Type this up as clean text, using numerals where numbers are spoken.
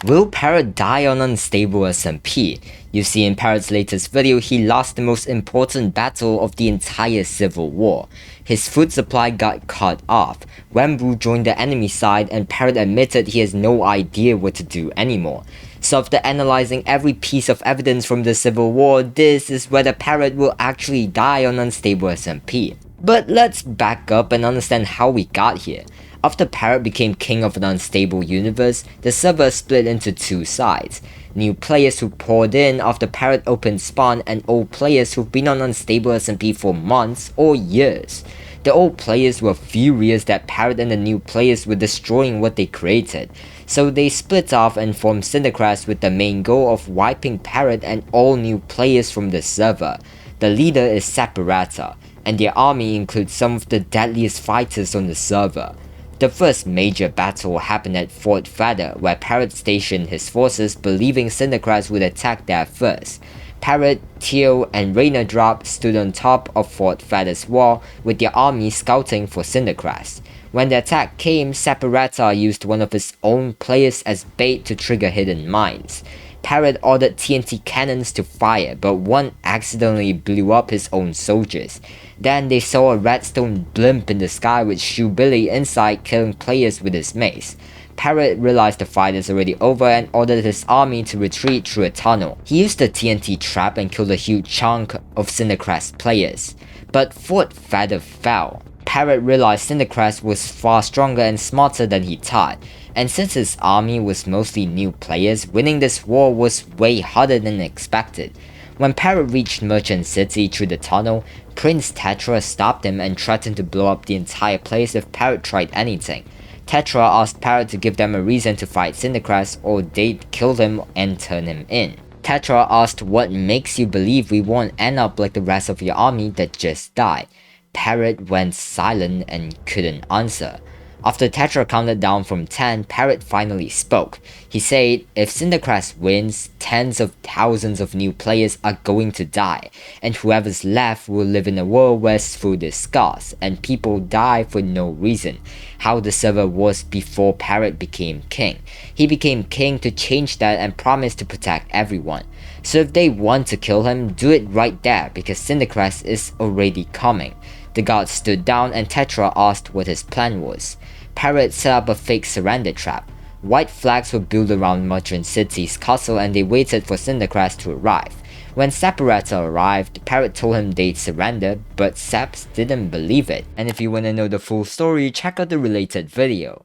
Will Parrot die on unstable SMP? You see, in Parrot's latest video, he lost the most important battle of the entire Civil War. His food supply got cut off, Wembu joined the enemy side, and Parrot admitted he has no idea what to do anymore. So after analyzing every piece of evidence from the Civil War, this is whether Parrot will actually die on unstable SMP. But let's back up and understand how we got here. After Parrot became king of an unstable universe, the server split into two sides. New players who poured in after Parrot opened spawn, and old players who've been on unstable SMP for months or years. The old players were furious that Parrot and the new players were destroying what they created, so they split off and formed Cindercrest with the main goal of wiping Parrot and all new players from the server. The leader is Separata, and their army includes some of the deadliest fighters on the server. The first major battle happened at Fort Feather, where Parrot stationed his forces believing Cindercrest would attack there first. Parrot, Teal, and Rainer Drop stood on top of Fort Feather's wall with their army scouting for Cindercrest. When the attack came, Separata used one of his own players as bait to trigger hidden mines. Parrot ordered TNT cannons to fire, but one accidentally blew up his own soldiers. Then they saw a redstone blimp in the sky with Shoe Billy inside, killing players with his mace. Parrot realized the fight is already over and ordered his army to retreat through a tunnel. He used the TNT trap and killed a huge chunk of Cindercrest players. But Fort Feather fell. Parrot realized Cindercrest was far stronger and smarter than he thought, and since his army was mostly new players, winning this war was way harder than expected. When Parrot reached Merchant City through the tunnel, Prince Tetra stopped him and threatened to blow up the entire place if Parrot tried anything. Tetra asked Parrot to give them a reason to fight Cindercrest or they'd kill him and turn him in. Tetra asked, "What makes you believe we won't end up like the rest of your army that just died?" Parrot went silent and couldn't answer. After Tetra counted down from 10, Parrot finally spoke. He said, "If Cindercrest wins, tens of thousands of new players are going to die, and whoever's left will live in a world where food is scarce, and people die for no reason." How the server was before Parrot became king. He became king to change that and promised to protect everyone. So if they want to kill him, do it right there, because Cindercrest is already coming. The guards stood down and Tetra asked what his plan was. Parrot set up a fake surrender trap. White flags were built around Merchant City's castle and they waited for Cindercrest to arrive. When Separata arrived, Parrot told him they'd surrender, but Seps didn't believe it. And if you wanna know the full story, check out the related video.